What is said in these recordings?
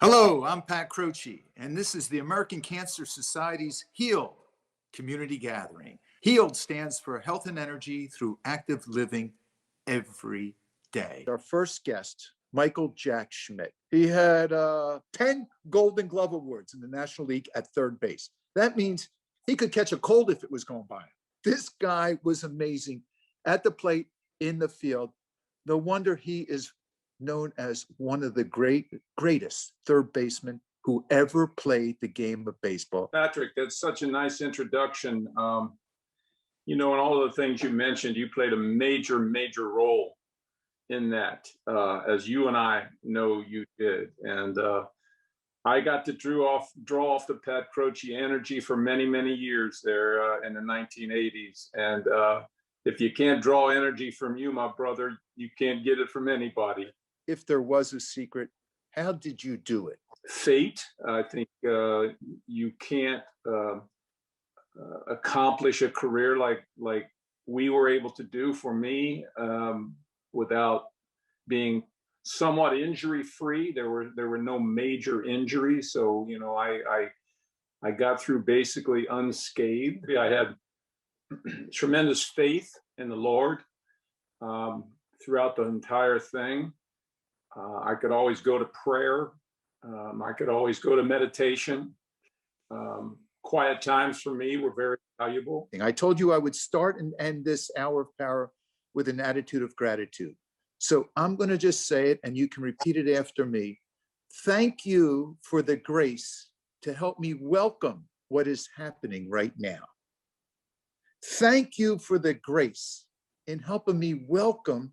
Hello, I'm Pat Croce, and this is the American Cancer Society's HEALED Community Gathering. HEALED stands for Health and Energy Through Active Living Every Day. Our first guest, Michael Jack Schmidt. He had 10 Golden Glove Awards in the National League at third base. That means he could catch a cold if it was going by him. This guy was amazing at the plate, in the field. No wonder he is known as one of the greatest third basemen who ever played the game of baseball. Patrick, that's such a nice introduction. And all of the things you mentioned, you played a major role in that, as you and I know you did. And I got to draw off the Pat Croce energy for many years there in the 1980s. And if you can't draw energy from you, my brother, you can't get it from anybody. If there was a secret, how did you do it? Fate. I think you can't accomplish a career like we were able to do for me without being somewhat injury-free. There were no major injuries, so I got through basically unscathed. I had tremendous faith in the Lord throughout the entire thing. I could always go to prayer. I could always go to meditation. Quiet times for me were very valuable. I told you I would start and end this hour of power with an attitude of gratitude. So I'm going to just say it, and you can repeat it after me. Thank you for the grace to help me welcome what is happening right now. Thank you for the grace in helping me welcome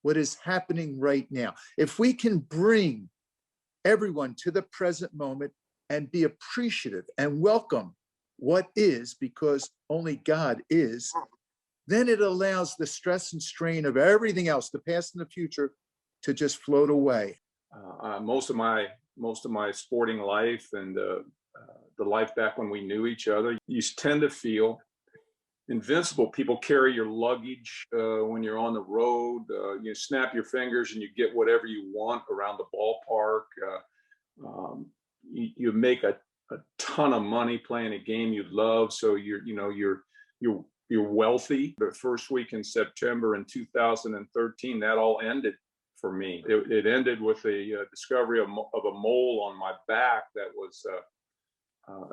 what is happening right now. If we can bring everyone to the present moment and be appreciative and welcome what is, because only God is, then it allows the stress and strain of everything else, the past and the future, to just float away. Most of my sporting life and the life back when we knew each other, you tend to feel invincible. People carry your luggage when you're on the road. You snap your fingers and you get whatever you want around the ballpark. You make a ton of money playing a game you love, so you're wealthy. The first week in September in 2013, that all ended for me. It ended with a discovery of a mole on my back that was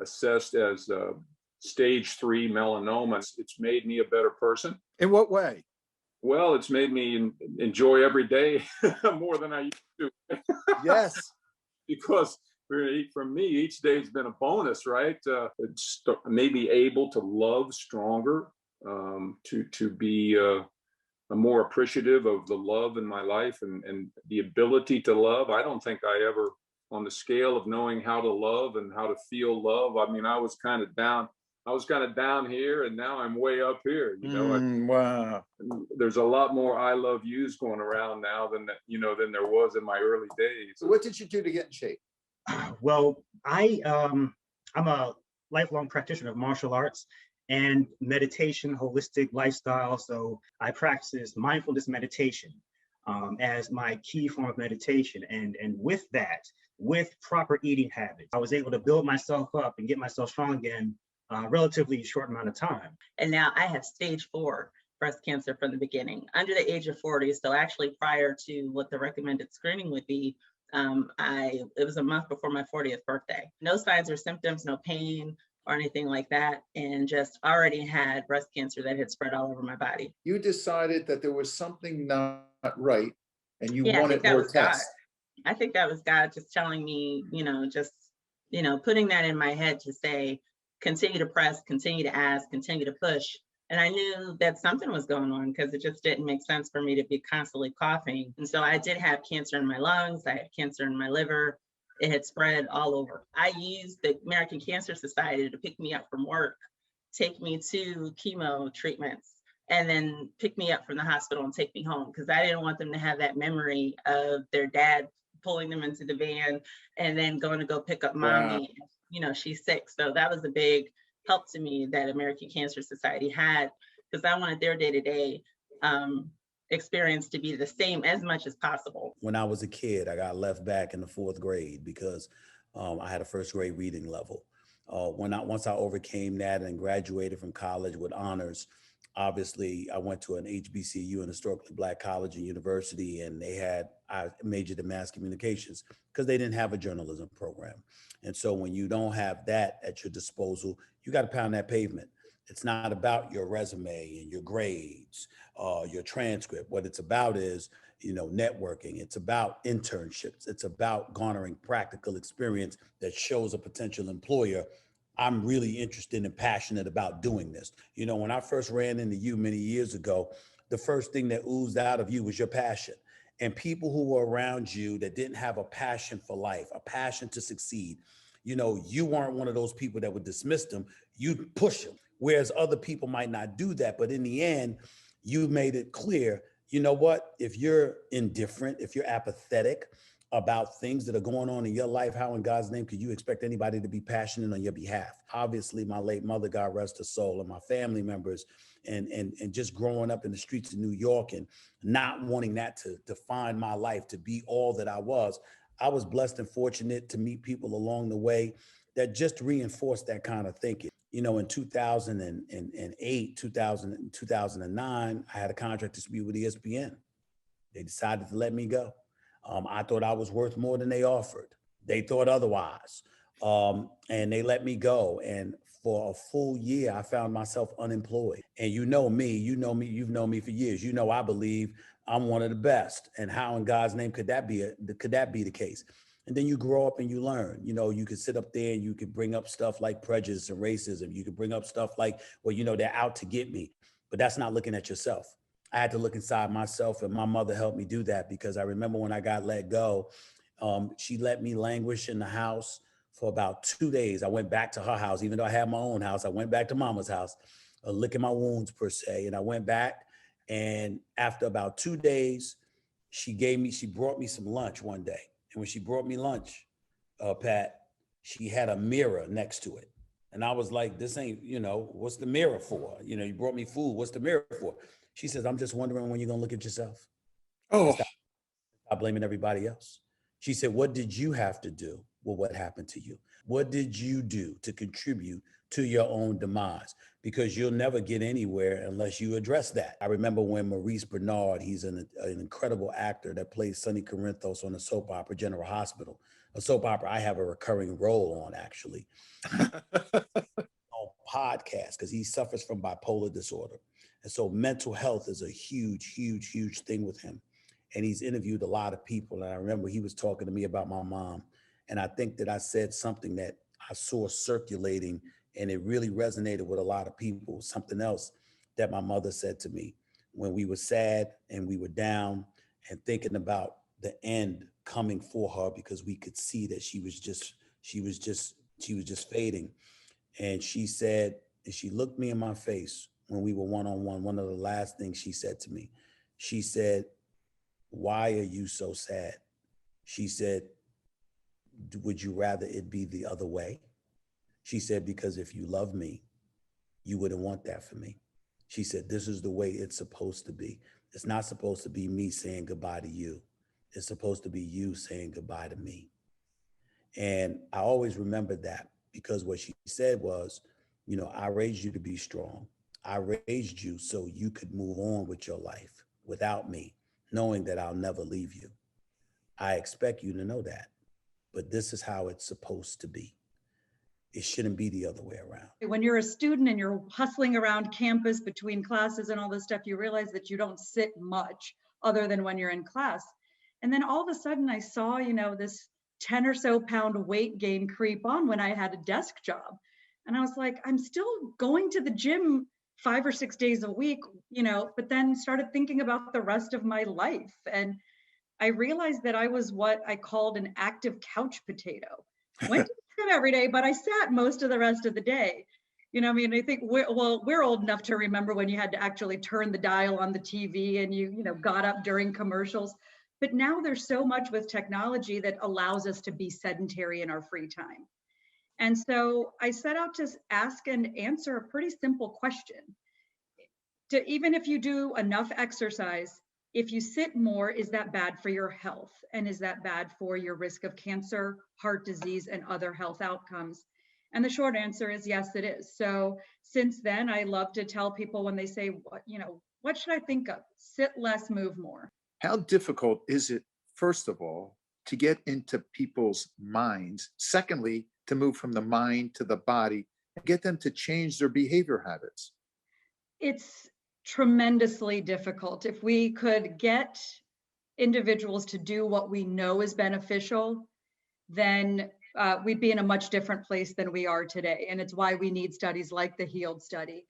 assessed as stage 3 melanoma. It's made me a better person. In what way? Well, it's made me enjoy every day more than I used to. Yes. Because for me, each day has been a bonus, right? It's maybe able to love stronger, to be more appreciative of the love in my life and the ability to love. I don't think I ever, on the scale of knowing how to love and how to feel love, I mean, I was kind of down here, and now I'm way up here. Wow. There's a lot more I love yous going around now than there was in my early days. So what did you do to get in shape? Well, I'm a lifelong practitioner of martial arts and meditation, holistic lifestyle. So I practice mindfulness meditation as my key form of meditation. And with that, with proper eating habits, I was able to build myself up and get myself strong again relatively short amount of time. And now I have stage 4 breast cancer from the beginning, under the age of 40. So actually prior to what the recommended screening would be, it was a month before my 40th birthday. No signs or symptoms, no pain or anything like that, and just already had breast cancer that had spread all over my body. You decided that there was something not right, and you wanted more tests. I think that was God just telling me, putting that in my head to say, continue to press, continue to ask, continue to push. And I knew that something was going on because it just didn't make sense for me to be constantly coughing. And so I did have cancer in my lungs. I had cancer in my liver. It had spread all over. I used the American Cancer Society to pick me up from work, take me to chemo treatments, and then pick me up from the hospital and take me home, because I didn't want them to have that memory of their dad pulling them into the van and then going to go pick up mommy. Wow. She's sick. So that was a big help to me that American Cancer Society had, because I wanted their day-to-day experience to be the same as much as possible. When I was a kid, I got left back in the 4th grade because I had a 1st grade reading level. Once I overcame that and graduated from college with honors, obviously I went to an HBCU, an historically Black college and university, and I majored in mass communications because they didn't have a journalism program. And so when you don't have that at your disposal, you got to pound that pavement. It's not about your resume and your grades, your transcript. What it's about is, networking. It's about internships. It's about garnering practical experience that shows a potential employer, I'm really interested and passionate about doing this. When I first ran into you many years ago, the first thing that oozed out of you was your passion. And people who were around you that didn't have a passion for life, a passion to succeed, you weren't one of those people that would dismiss them. You'd push them. Whereas other people might not do that. But in the end, you made it clear, you know what? If you're indifferent, if you're apathetic about things that are going on in your life, how in God's name could you expect anybody to be passionate on your behalf? Obviously, my late mother, God rest her soul, and my family members, and just growing up in the streets of New York and not wanting that to define my life, to be all that I was blessed and fortunate to meet people along the way that just reinforced that kind of thinking. In 2008, 2009, I had a contract dispute with ESPN. They decided to let me go. I thought I was worth more than they offered. They thought otherwise. And they let me go. And for a full year, I found myself unemployed. And you've known me for years. I believe I'm one of the best. And how in God's name could that be the case? And then you grow up and you learn. You could sit up there and you could bring up stuff like prejudice and racism. You could bring up stuff like, well, they're out to get me. But that's not looking at yourself. I had to look inside myself, and my mother helped me do that, because I remember when I got let go, she let me languish in the house for about 2 days. I went back to her house, even though I had my own house. I went back to mama's house, licking my wounds per se. And I went back, and after about 2 days, she brought me some lunch one day. And when she brought me lunch, Pat, she had a mirror next to it. And I was like, this ain't, what's the mirror for? You brought me food. What's the mirror for? She says, I'm just wondering when you're going to look at yourself. Oh, Stop blaming everybody else. She said, what did you have to do with what happened to you? What did you do to contribute to your own demise? Because you'll never get anywhere unless you address that. I remember when Maurice Bernard, he's an incredible actor that plays Sonny Corinthos on the soap opera General Hospital, a soap opera I have a recurring role on, actually, on podcast, because he suffers from bipolar disorder. And so mental health is a huge, huge, huge thing with him. And he's interviewed a lot of people. And I remember he was talking to me about my mom. And I think that I said something that I saw circulating, and it really resonated with a lot of people. Something else that my mother said to me when we were sad and we were down and thinking about the end coming for her, because we could see that she was just fading. And she said, and she looked me in my face when we were one-on-one, one of the last things she said to me, she said, why are you so sad? She said, would you rather it be the other way? She said, because if you love me, you wouldn't want that for me. She said, this is the way it's supposed to be. It's not supposed to be me saying goodbye to you. It's supposed to be you saying goodbye to me. And I always remembered that, because what she said was, I raised you to be strong. I raised you so you could move on with your life without me, knowing that I'll never leave you. I expect you to know that, but this is how it's supposed to be. It shouldn't be the other way around. When you're a student and you're hustling around campus between classes and all this stuff, you realize that you don't sit much other than when you're in class. And then all of a sudden I saw, this 10 or so pound weight gain creep on when I had a desk job. And I was like, I'm still going to the gym 5 or 6 days a week, but then started thinking about the rest of my life. And I realized that I was what I called an active couch potato. Went to the gym every day, but I sat most of the rest of the day. I think we're old enough to remember when you had to actually turn the dial on the TV and you got up during commercials. But now there's so much with technology that allows us to be sedentary in our free time. And so I set out to ask and answer a pretty simple question. Even if you do enough exercise, If you sit more, is that bad for your health? And is that bad for your risk of cancer, heart disease, and other health outcomes? And the short answer is yes, it is. So since then, I love to tell people when they say, what should I think of? Sit less, move more. How difficult is it, first of all, to get into people's minds? Secondly, to move from the mind to the body and get them to change their behavior habits? It's tremendously difficult. If we could get individuals to do what we know is beneficial, then we'd be in a much different place than we are today. And it's why we need studies like the HEALED study.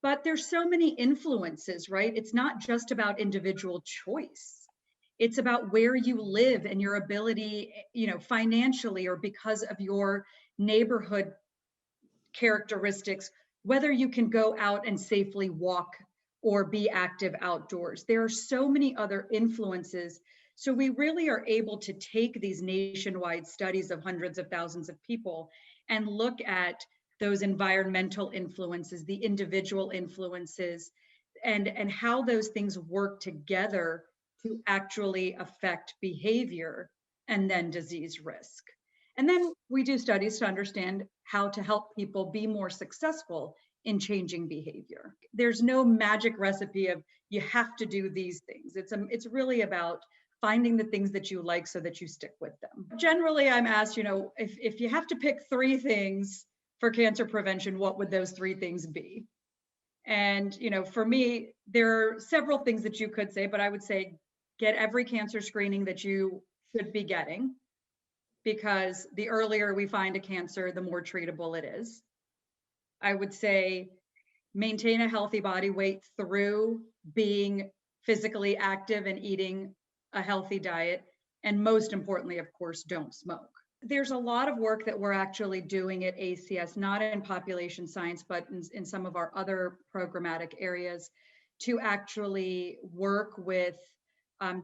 But there's so many influences, right? It's not just about individual choice. It's about where you live and your ability, financially, or because of your neighborhood characteristics, whether you can go out and safely walk or be active outdoors. There are so many other influences. So we really are able to take these nationwide studies of hundreds of thousands of people and look at those environmental influences, the individual influences, and how those things work together to actually affect behavior and then disease risk. And then we do studies to understand how to help people be more successful in changing behavior. There's no magic recipe of you have to do these things. It's really about finding the things that you like so that you stick with them. Generally, I'm asked, if you have to pick 3 things for cancer prevention, what would those 3 things be? And, for me, there are several things that you could say, but I would say get every cancer screening that you should be getting, because the earlier we find a cancer, the more treatable it is. I would say maintain a healthy body weight through being physically active and eating a healthy diet. And most importantly, of course, don't smoke. There's a lot of work that we're actually doing at ACS, not in population science, but in some of our other programmatic areas, to actually work with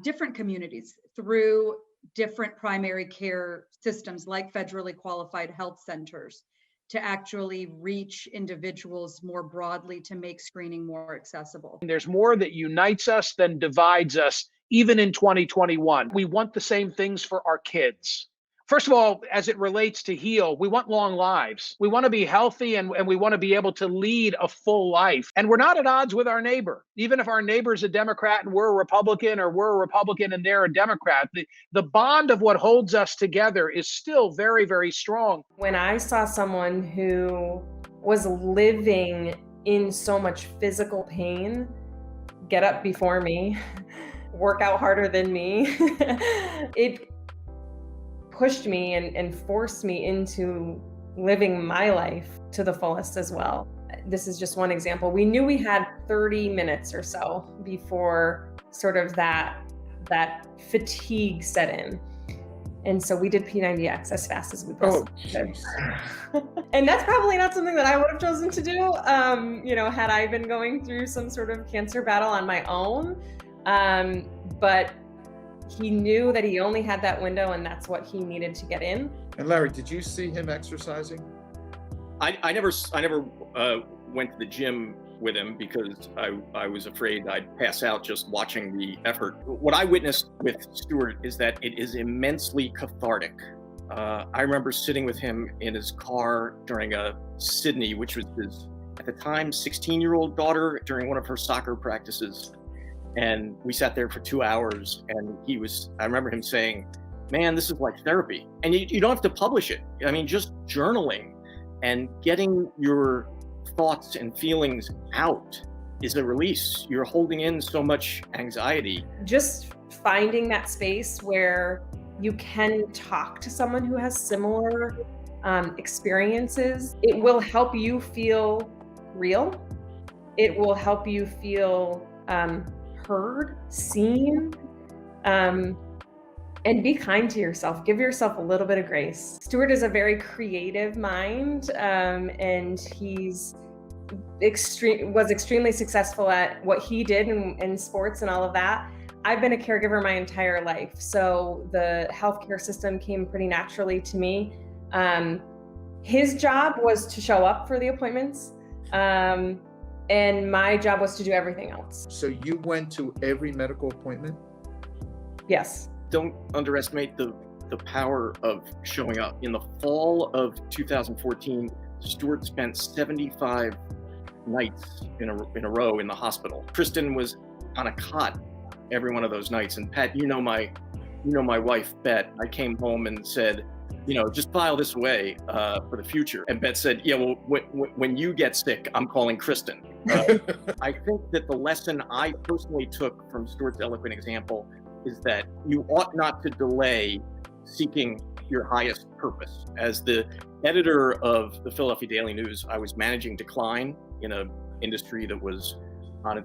different communities through different primary care systems like federally qualified health centers, to actually reach individuals more broadly to make screening more accessible. There's more that unites us than divides us, even in 2021. We want the same things for our kids. First of all, as it relates to HEAL, we want long lives. We want to be healthy and we want to be able to lead a full life. And we're not at odds with our neighbor. Even if our neighbor's a Democrat and we're a Republican, or we're a Republican and they're a Democrat, the bond of what holds us together is still very, very strong. When I saw someone who was living in so much physical pain get up before me, work out harder than me, it pushed me and forced me into living my life to the fullest as well. This is just one example. We knew we had 30 minutes or so before sort of that fatigue set in. And so we did P90X as fast as we possibly could. And that's probably not something that I would have chosen to do, had I been going through some sort of cancer battle on my own. But he knew that he only had that window and that's what he needed to get in. And Larry, did you see him exercising? I never went to the gym with him because I was afraid I'd pass out just watching the effort. What I witnessed with Stuart is that it is immensely cathartic. I remember sitting with him in his car during Sydney, which was his, at the time, 16-year-old daughter, during one of her soccer practices. And we sat there for 2 hours and I remember him saying, man, this is like therapy. And you don't have to publish it. I mean, just journaling and getting your thoughts and feelings out is a release. You're holding in so much anxiety. Just finding that space where you can talk to someone who has similar experiences, it will help you feel real. It will help you feel heard, seen, and be kind to yourself. Give yourself a little bit of grace. Stuart is a very creative mind, and he's was extremely successful at what he did in sports and all of that. I've been a caregiver my entire life, so the healthcare system came pretty naturally to me. His job was to show up for the appointments, and my job was to do everything else. So you went to every medical appointment? Yes. Don't underestimate the power of showing up. In the fall of 2014, Stuart spent 75 nights in a row in the hospital. Kristen was on a cot every one of those nights. And Pat, you know my wife, Bet. I came home and said, just file this away for the future. And Bet said, yeah, well, when you get sick, I'm calling Kristen. I think that the lesson I personally took from Stuart's eloquent example is that you ought not to delay seeking your highest purpose. As the editor of the Philadelphia Daily News, I was managing decline in an industry that was in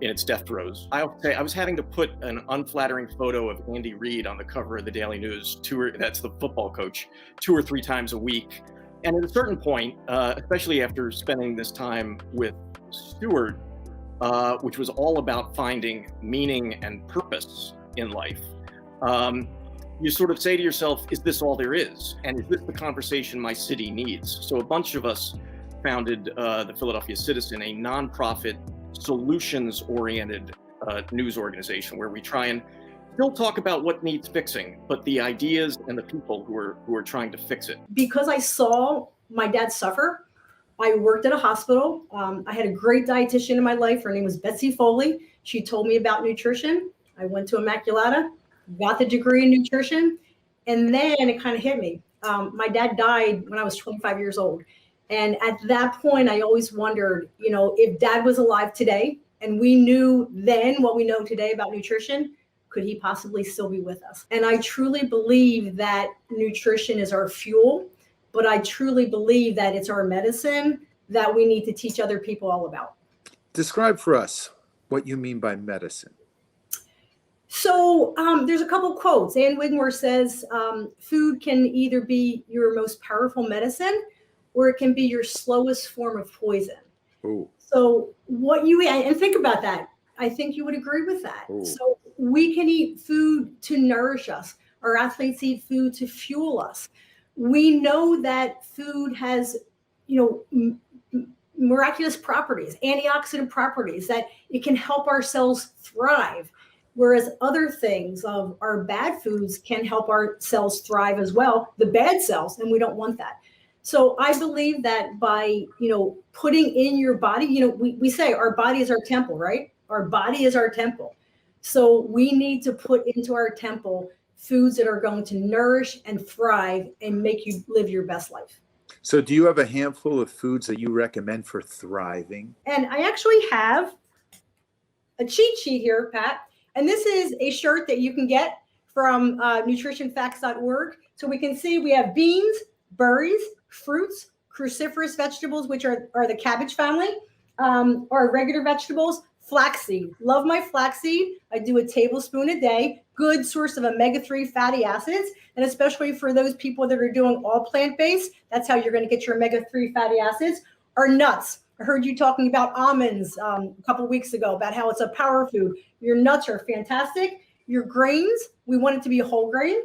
its death throes. I would say I was having to put an unflattering photo of Andy Reid on the cover of the Daily News, that's the football coach, 2 or 3 times a week. And at a certain point, especially after spending this time with Stuart, which was all about finding meaning and purpose in life, you sort of say to yourself, is this all there is? And is this the conversation my city needs? So a bunch of us founded the Philadelphia Citizen, a nonprofit, solutions-oriented news organization where we try and still talk about what needs fixing, but the ideas and the people who are trying to fix it. Because I saw my dad suffer, I worked at a hospital. I had a great dietitian in my life. Her name was Betsy Foley. She told me about nutrition. I went to Immaculata, got the degree in nutrition, and then it kind of hit me. My dad died when I was 25 years old. And at that point, I always wondered, if Dad was alive today and we knew then what we know today about nutrition, could he possibly still be with us? And I truly believe that nutrition is our fuel, but I truly believe that it's our medicine that we need to teach other people all about. Describe for us what you mean by medicine. So there's a couple quotes. Ann Wigmore says, food can either be your most powerful medicine or it can be your slowest form of poison. Ooh. So what you eat, and think about that. I think you would agree with that. Ooh. So we can eat food to nourish us. Our athletes eat food to fuel us. We know that food has, miraculous properties, antioxidant properties, that it can help our cells thrive. Whereas other things of our bad foods can help our cells thrive as well, the bad cells, and we don't want that. So I believe that by, putting in your body, we say our body is our temple, right? Our body is our temple. So we need to put into our temple foods that are going to nourish and thrive and make you live your best life. So do you have a handful of foods that you recommend for thriving? And I actually have a cheat sheet here, Pat. And this is a shirt that you can get from nutritionfacts.org. So we can see we have beans, berries, fruits, cruciferous vegetables, which are the cabbage family, or regular vegetables, flaxseed. Love my flaxseed. I do a tablespoon a day. Good source of omega-3 fatty acids. And especially for those people that are doing all plant-based, that's how you're going to get your omega-3 fatty acids. Or nuts. I heard you talking about almonds a couple of weeks ago, about how it's a power food. Your nuts are fantastic. Your grains, we want it to be a whole grain.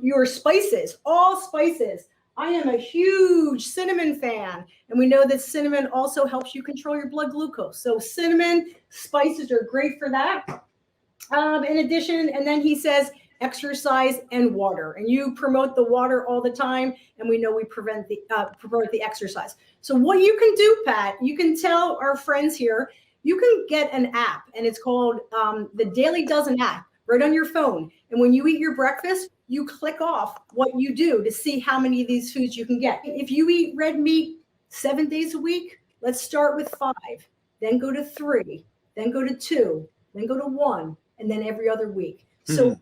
Your spices, all spices. I am a huge cinnamon fan, and we know that cinnamon also helps you control your blood glucose. So cinnamon, spices are great for that. In addition, and then he says exercise and water, and you promote the water all the time, and we know we promote the exercise. So what you can do, Pat, you can tell our friends here, you can get an app, and it's called the Daily Dozen app, right on your phone. And when you eat your breakfast, you click off what you do to see how many of these foods you can get. If you eat red meat 7 days a week, let's start with 5, then go to 3, then go to 2, then go to 1, and then every other week. So,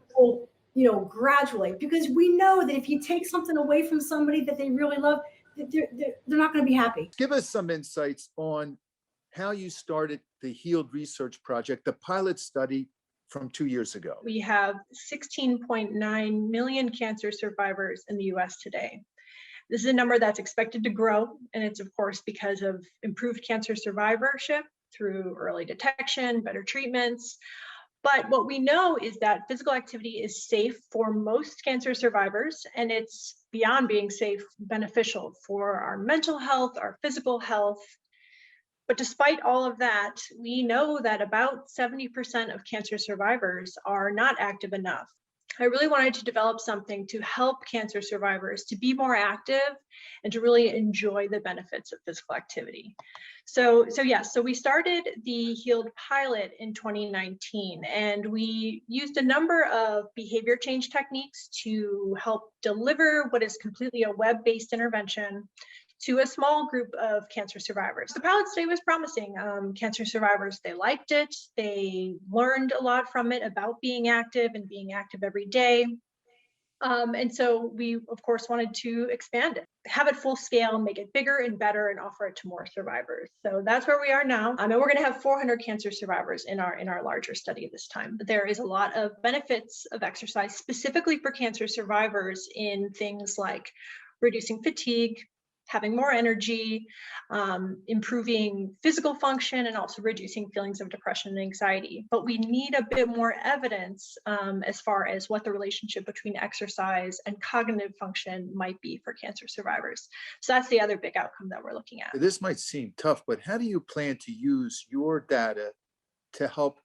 gradually, because we know that if you take something away from somebody that they really love, they're not going to be happy. Give us some insights on how you started the HEALED Research Project, the pilot study from 2 years ago. We have 16.9 million cancer survivors in the US today. This is a number that's expected to grow, and it's of course because of improved cancer survivorship through early detection, better treatments. But what we know is that physical activity is safe for most cancer survivors, and it's beyond being safe, beneficial for our mental health, our physical health. But despite all of that, we know that about 70% of cancer survivors are not active enough. I really wanted to develop something to help cancer survivors to be more active and to really enjoy the benefits of physical activity. So we started the HEALED pilot in 2019, and we used a number of behavior change techniques to help deliver what is completely a web-based intervention to a small group of cancer survivors. The pilot study was promising. Cancer survivors, they liked it. They learned a lot from it about being active and being active every day. And so we, of course, wanted to expand it, have it full scale, make it bigger and better, and offer it to more survivors. So that's where we are now. And we're going to have 400 cancer survivors in our larger study this time. But there is a lot of benefits of exercise specifically for cancer survivors in things like reducing fatigue, having more energy, improving physical function, and also reducing feelings of depression and anxiety. But we need a bit more evidence as far as what the relationship between exercise and cognitive function might be for cancer survivors. So that's the other big outcome that we're looking at. This might seem tough, but how do you plan to use your data to help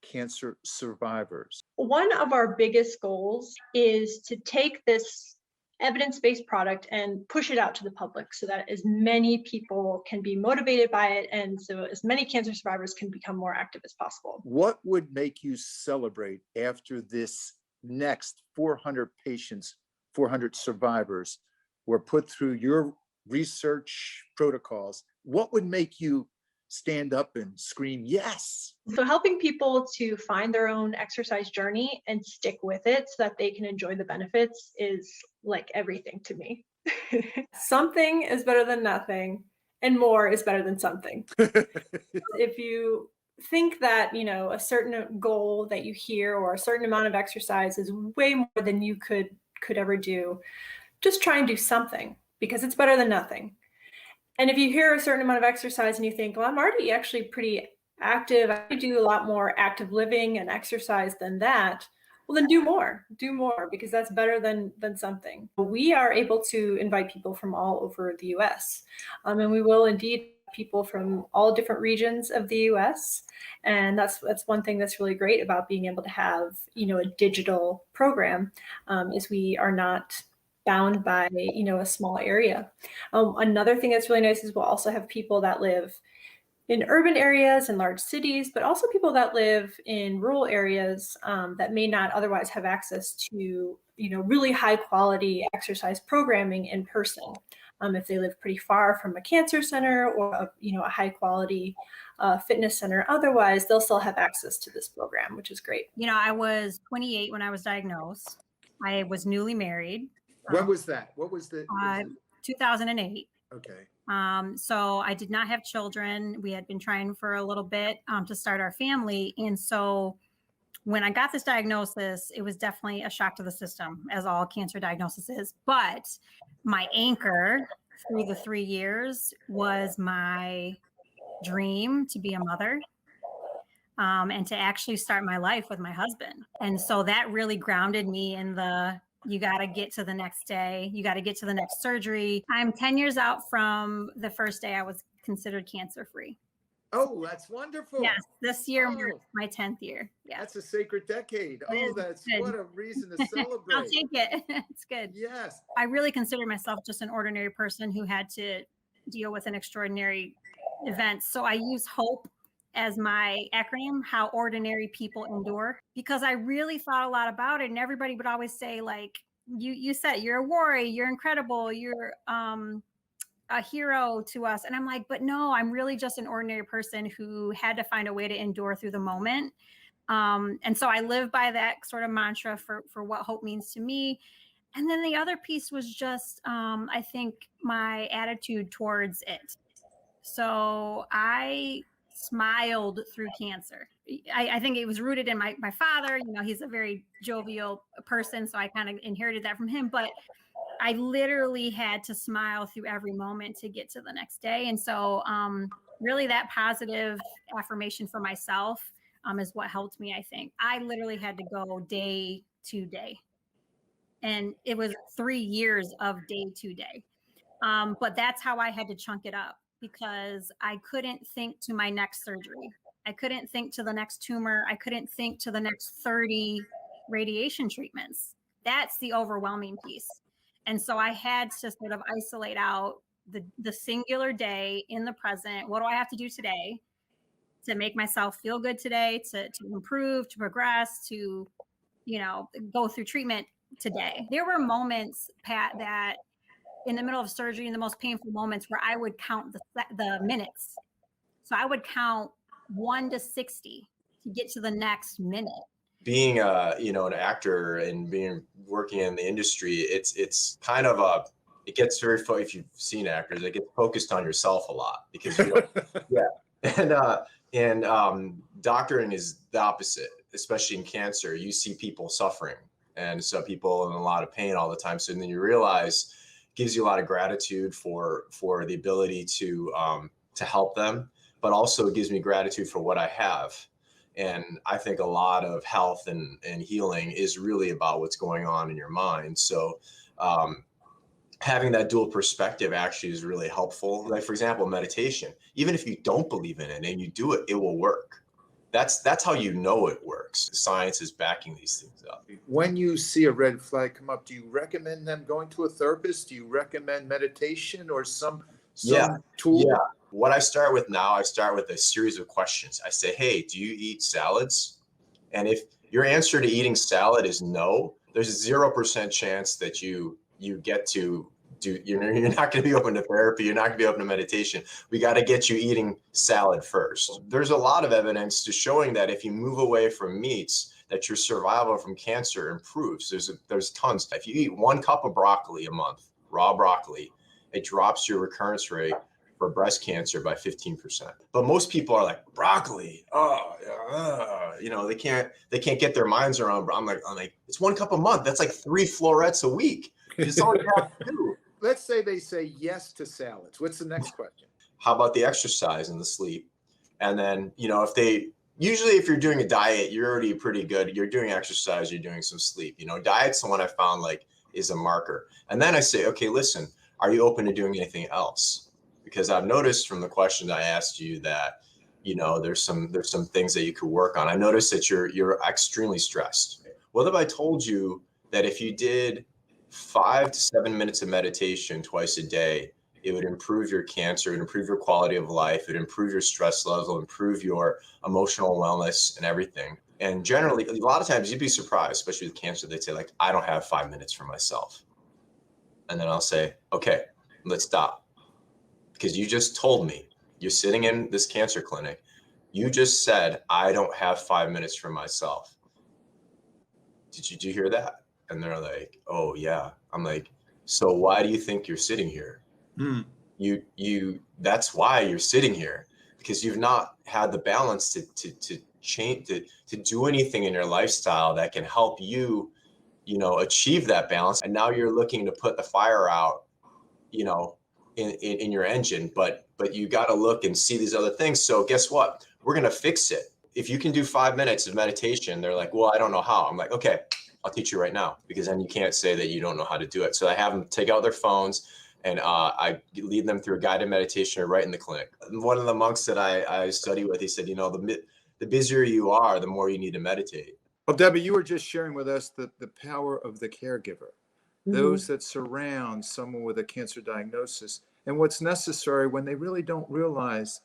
cancer survivors? One of our biggest goals is to take this evidence-based product and push it out to the public so that as many people can be motivated by it, and so as many cancer survivors can become more active as possible. What would make you celebrate after this next 400 patients, 400 survivors were put through your research protocols? What would make you stand up and scream, yes? So helping people to find their own exercise journey and stick with it so that they can enjoy the benefits is like everything to me. Something is better than nothing, and more is better than something. If you think that, a certain goal that you hear or a certain amount of exercise is way more than you could ever do, just try and do something, because it's better than nothing. And if you hear a certain amount of exercise and you think, well, I'm already actually pretty active, I do a lot more active living and exercise than that, well, then do more, because that's better than something. We are able to invite people from all over the US. And we will indeed people from all different regions of the US. And that's one thing that's really great about being able to have, a digital program, is we are not bound by, a small area. Another thing that's really nice is we'll also have people that live in urban areas and large cities, but also people that live in rural areas that may not otherwise have access to, really high quality exercise programming in person. If they live pretty far from a cancer center or a high quality fitness center, otherwise they'll still have access to this program, which is great. I was 28 when I was diagnosed. I was newly married. When was that? What was the? 2008. Okay. So I did not have children. We had been trying for a little bit to start our family. And so when I got this diagnosis, it was definitely a shock to the system, as all cancer diagnosis is. But my anchor through the 3 years was my dream to be a mother. And to actually start my life with my husband. And so that really grounded me in you got to get to the next day. You got to get to the next surgery. I'm 10 years out from the first day I was considered cancer-free. Oh, that's wonderful. Yes, this year marks my 10th year. Yeah. That's a sacred decade. Oh, that's good. What a reason to celebrate. I'll take it. It's good. Yes. I really consider myself just an ordinary person who had to deal with an extraordinary event. So I use HOPE as my acronym, how ordinary people endure, because I really thought a lot about it. And everybody would always say, like, you said, you're a warrior, you're incredible, you're a hero to us. And I'm like, but no, I'm really just an ordinary person who had to find a way to endure through the moment. And so I live by that sort of mantra for what hope means to me. And then the other piece was just, I think, my attitude towards it. So I smiled through cancer. I think it was rooted in my father. He's a very jovial person, so I kind of inherited that from him. But I literally had to smile through every moment to get to the next day. And so really that positive affirmation for myself is what helped me, I think. I literally had to go day to day. And it was 3 years of day to day. But that's how I had to chunk it up. because I couldn't think to my next surgery. I couldn't think to the next tumor. I couldn't think to the next 30 radiation treatments. That's the overwhelming piece. And so I had to sort of isolate out the singular day in the present. What do I have to do today to make myself feel good today, to improve, to progress, to, go through treatment today? There were moments, Pat, that in the middle of surgery, in the most painful moments, where I would count the minutes. So I would count 1 to 60 to get to the next minute. Being an actor and working in the industry, it's kind of it gets very, if you've seen actors, it gets focused on yourself a lot because and doctoring is the opposite, especially in cancer. You see people suffering, and so people in a lot of pain all the time. So then you realize, gives you a lot of gratitude for the ability to help them, but also it gives me gratitude for what I have. And I think a lot of health and healing is really about what's going on in your mind. So having that dual perspective actually is really helpful. Like, for example, meditation. Even if you don't believe in it and you do it, it will work. That's how you know it works. Science is backing these things up. When you see a red flag come up, do you recommend them going to a therapist? Do you recommend meditation or some tool? Yeah. What I start with now, I start with a series of questions. I say, hey, do you eat salads? And if your answer to eating salad is no, there's a 0% chance that you get to do, you're not going to be open to therapy. You're not going to be open to meditation. We got to get you eating salad first. There's a lot of evidence to showing that if you move away from meats, that your survival from cancer improves. There's tons. If you eat 1 cup of broccoli a month, raw broccoli, it drops your recurrence rate for breast cancer by 15%. But most people are like, broccoli, they can't get their minds around. I'm like, it's 1 cup a month. That's like 3 florets a week. It's all you have to do. Let's say they say yes to salads. What's the next question? How about the exercise and the sleep? And then, usually if you're doing a diet, you're already pretty good. You're doing exercise, you're doing some sleep. Diet's the one I found is a marker. And then I say, okay, listen, are you open to doing anything else? Because I've noticed from the question I asked you that, there's some things that you could work on. I noticed that you're extremely stressed. What if I told you that if you did 5 to 7 minutes of meditation twice a day, it would improve your cancer, it would improve your quality of life, it would improve your stress level, improve your emotional wellness and everything. And generally, a lot of times you'd be surprised, especially with cancer, they'd say I don't have 5 minutes for myself. And then I'll say, okay, let's stop. Because you just told me, you're sitting in this cancer clinic, you just said, I don't have 5 minutes for myself. Did you hear that? And they're like, oh yeah. I'm like, so why do you think you're sitting here? That's why you're sitting here, because you've not had the balance to change, to do anything in your lifestyle that can help you, achieve that balance. And now you're looking to put the fire out, in your engine, but you got to look and see these other things. So guess what? We're going to fix it. If you can do 5 minutes of meditation, they're like, well, I don't know how. I'm like, okay, I'll teach you right now, because then you can't say that you don't know how to do it. So I have them take out their phones and I lead them through a guided meditation right in the clinic. One of the monks that I study with, he said, the busier you are, the more you need to meditate. Well, Debbie, you were just sharing with us the power of the caregiver, those that surround someone with a cancer diagnosis, and what's necessary when they really don't realize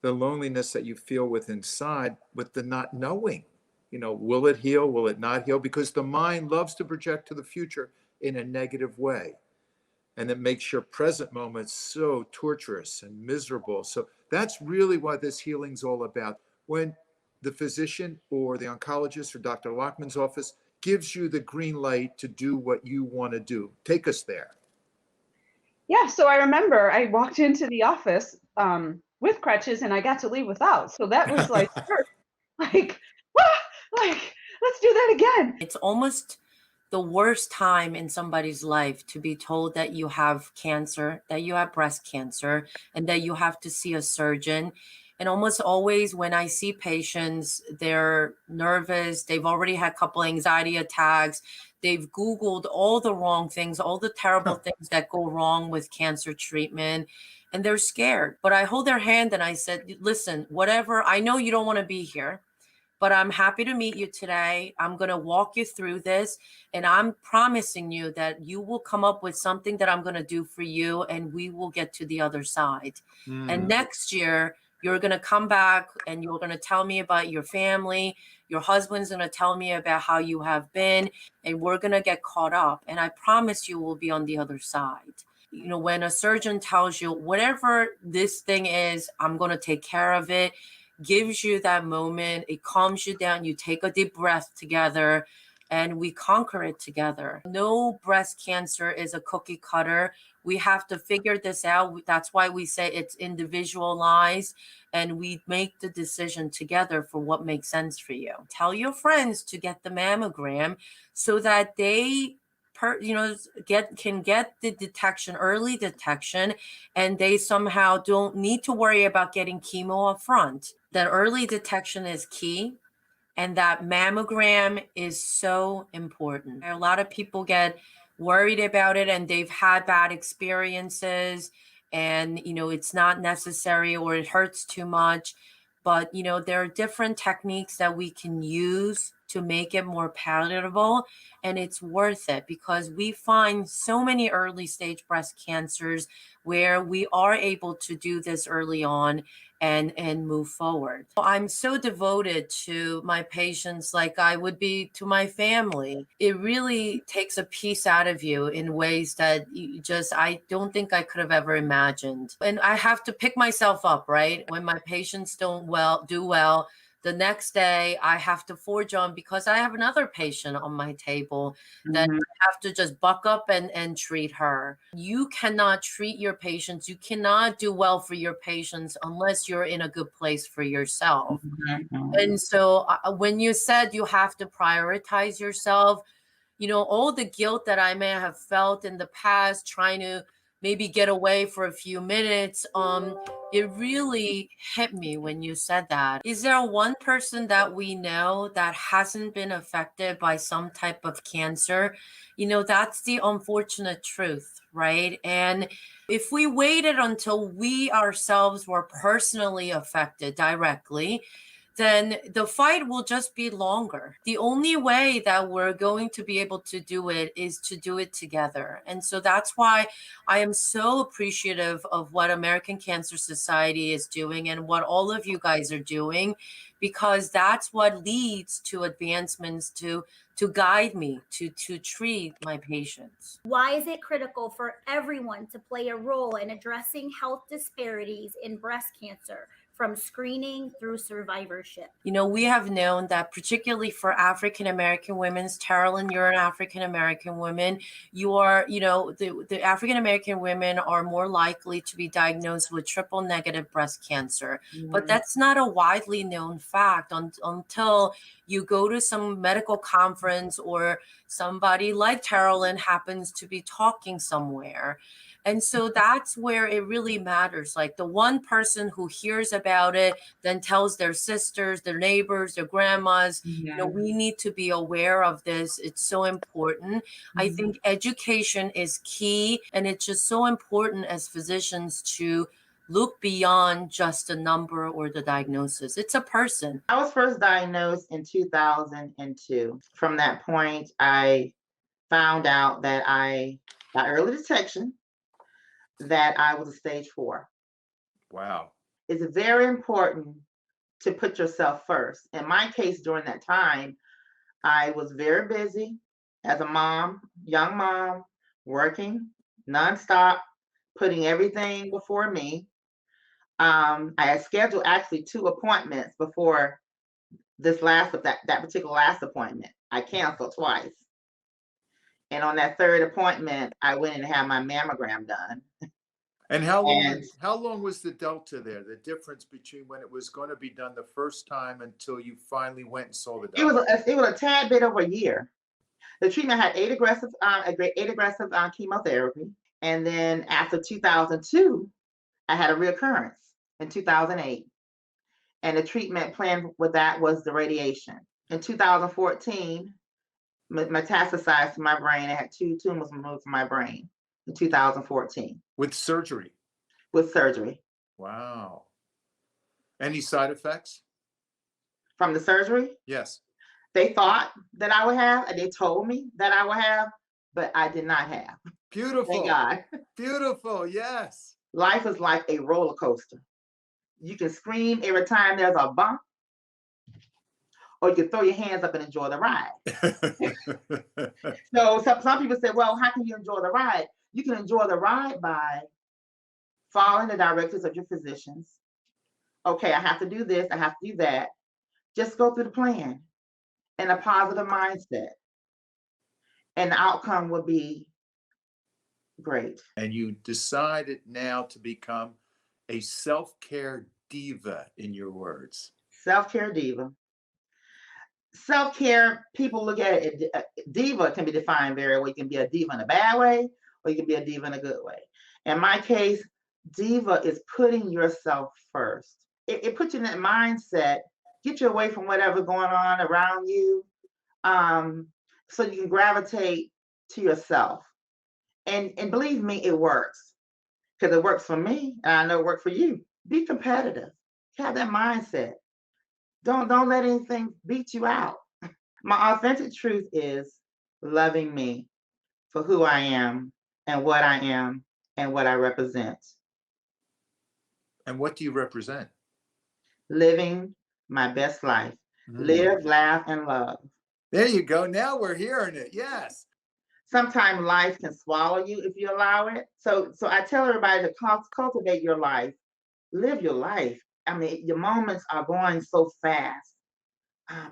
the loneliness that you feel with inside, with the not knowing. Will it heal? Will it not heal? Because the mind loves to project to the future in a negative way. And it makes your present moments so torturous and miserable. So that's really what this healing's all about. When the physician or the oncologist or Dr. Lockman's office gives you the green light to do what you want to do. Take us there. Yeah, so I remember I walked into the office with crutches and I got to leave without. So that was let's do that again. It's almost the worst time in somebody's life to be told that you have cancer, that you have breast cancer, and that you have to see a surgeon. And almost always when I see patients, they're nervous, they've already had a couple anxiety attacks, They've Googled all the wrong things, all the terrible things that go wrong with cancer treatment, and they're scared. But I hold their hand and I said, listen, whatever, I know you don't want to be here, but I'm happy to meet you today. I'm going to walk you through this, and I'm promising you that you will come up with something that I'm going to do for you, and we will get to the other side. And next year, you're going to come back and you're going to tell me about your family. Your husband's going to tell me about how you have been, and we're going to get caught up. And I promise you we'll be on the other side. You know, when a surgeon tells you whatever this thing is, I'm going to take care of it, gives you that moment, it calms you down, you take a deep breath together, and we conquer it together. No breast cancer is a cookie cutter. We have to figure this out. That's why we say it's individualized, and we make the decision together for what makes sense for you. Tell your friends to get the mammogram so that they can get the detection, early detection, and they somehow don't need to worry about getting chemo up front. That early detection is key, and that mammogram is so important. A lot of people get worried about it, and they've had bad experiences, and it's not necessary, or it hurts too much. But there are different techniques that we can use to make it more palatable, and it's worth it because we find so many early stage breast cancers where we are able to do this early on and move forward. I'm so devoted to my patients like I would be to my family. It really takes a piece out of you in ways that I don't think I could have ever imagined. And I have to pick myself up, right? When my patients don't do well, the next day I have to forge on because I have another patient on my table that I have to just buck up and treat her. You cannot treat your patients. You cannot do well for your patients unless you're in a good place for yourself. And so when you said you have to prioritize yourself, all the guilt that I may have felt in the past trying to maybe get away for a few minutes, it really hit me when you said that. Is there one person that we know that hasn't been affected by some type of cancer? That's the unfortunate truth, right? And if we waited until we ourselves were personally affected directly, then the fight will just be longer. The only way that we're going to be able to do it is to do it together. And so that's why I am so appreciative of what American Cancer Society is doing and what all of you guys are doing, because that's what leads to advancements to guide me to treat my patients. Why is it critical for everyone to play a role in addressing health disparities in breast cancer, from screening through survivorship? We have known that particularly for African-American women, Carolyn, you're an African-American woman, you are, the African-American women are more likely to be diagnosed with triple negative breast cancer. But that's not a widely known fact until you go to some medical conference or somebody like Carolyn happens to be talking somewhere. And so that's where it really matters. Like the one person who hears about it, then tells their sisters, their neighbors, their grandmas, we need to be aware of this. It's so important. I think education is key. And it's just so important as physicians to look beyond just a number or the diagnosis. It's a person. I was first diagnosed in 2002. From that point, I found out that I got early detection, that I was a stage 4. Wow. It's very important to put yourself first. In my case, during that time, I was very busy as a mom, young mom, working nonstop, putting everything before me. I had scheduled actually 2 appointments before that particular last appointment. I canceled twice. And on that 3rd appointment, I went and had my mammogram done. And how long was the delta there? The difference between when it was going to be done the first time until you finally went and saw the doctor? It was a tad bit over a year. The treatment had 8 aggressive chemotherapy, and then after 2002, I had a reoccurrence in 2008, and the treatment plan with that was the radiation. In 2014, metastasized to my brain. I had 2 tumors removed from my brain in 2014. With surgery? With surgery. Wow. Any side effects? From the surgery? Yes. They thought that I would have, and they told me that I would have, but I did not have. Beautiful. Thank God. Beautiful, yes. Life is like a roller coaster. You can scream every time there's a bump, or you can throw your hands up and enjoy the ride. So some people say, well, how can you enjoy the ride? You can enjoy the ride by following the directives of your physicians. Okay, I have to do this, I have to do that. Just go through the plan in a positive mindset, and the outcome will be great. And you decided now to become a self-care diva, in your words. Self-care diva. Self-care, people look at it, diva can be defined very well. You can be a diva in a bad way, or you can be a diva in a good way. In my case, diva is putting yourself first. It puts you in that mindset, get you away from whatever's going on around you, so you can gravitate to yourself. And believe me, it works, because it works for me, and I know it worked for you. Be competitive. Have that mindset. Don't let anything beat you out. My authentic truth is loving me for who I am and what I am and what I represent. And what do you represent? Living my best life. Live, laugh, and love. There you go. Now we're hearing it. Yes. Sometimes life can swallow you if you allow it. So I tell everybody to cultivate your life. Live your life. I mean, your moments are going so fast.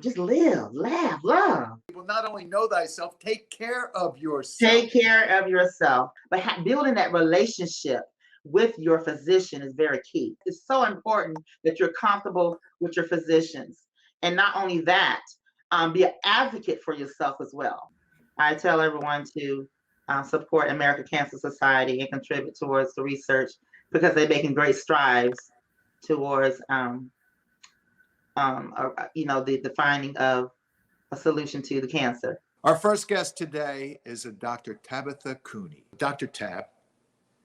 Just live, laugh, love. People not only know thyself, take care of yourself. Take care of yourself. But building that relationship with your physician is very key. It's so important that you're comfortable with your physicians. And not only that, be an advocate for yourself as well. I tell everyone to support American Cancer Society and contribute towards the research, because they're making great strides towards the finding of a solution to the cancer. Our first guest today is a Dr. Tabitha Cooney. Dr. Tab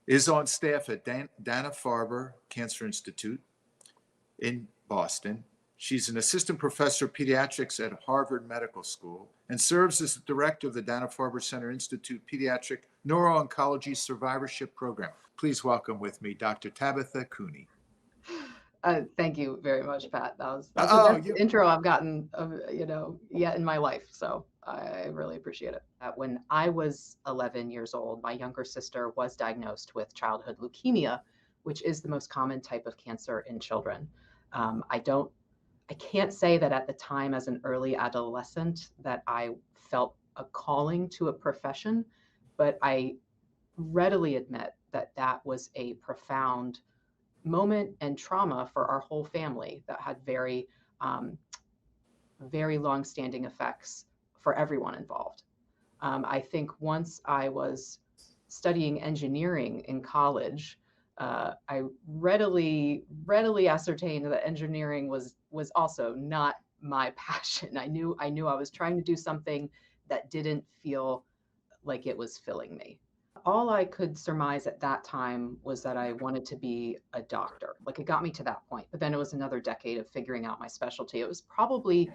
is on staff at Dana-Farber Cancer Institute in Boston. She's an assistant professor of pediatrics at Harvard Medical School and serves as the director of the Dana-Farber Center Institute Pediatric Neuro-Oncology Survivorship Program. Please welcome with me Dr. Tabitha Cooney. Thank you very much, Pat. That's the best intro I've gotten, yet in my life. So I really appreciate it. When I was 11 years old, my younger sister was diagnosed with childhood leukemia, which is the most common type of cancer in children. I can't say that at the time as an early adolescent that I felt a calling to a profession, but I readily admit that that was a profound moment and trauma for our whole family that had very, very long-standing effects for everyone involved. I think once I was studying engineering in college, I readily ascertained that engineering was also not my passion. I knew I was trying to do something that didn't feel like it was filling me. All I could surmise at that time was that I wanted to be a doctor. Like, it got me to that point, but then it was another decade of figuring out my specialty. It was probably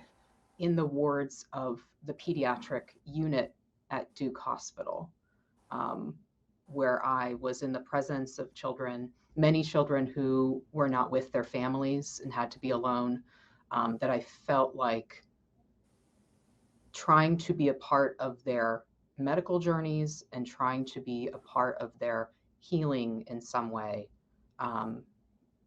in the wards of the pediatric unit at Duke Hospital, where I was in the presence of children, many children who were not with their families and had to be alone, that I felt like trying to be a part of their medical journeys and trying to be a part of their healing in some way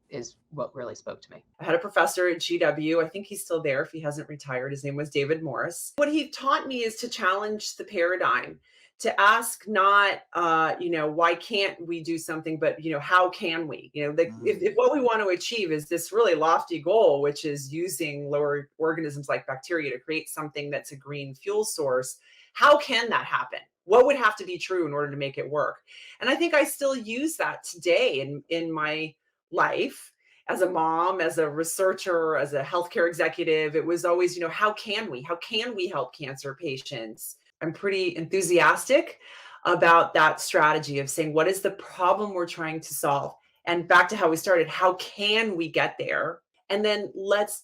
is what really spoke to me. I had a professor at GW. I think he's still there if he hasn't retired. His name was David Morris. What he taught me is to challenge the paradigm, to ask not, why can't we do something, but, how can we? If what we want to achieve is this really lofty goal, which is using lower organisms like bacteria to create something that's a green fuel source, how can that happen? What would have to be true in order to make it work? And I think I still use that today in my life as a mom, as a researcher, as a healthcare executive. It was always, how can we help cancer patients I'm pretty enthusiastic about that strategy of saying, what is the problem we're trying to solve? And back to how we started, how can we get there? And then let's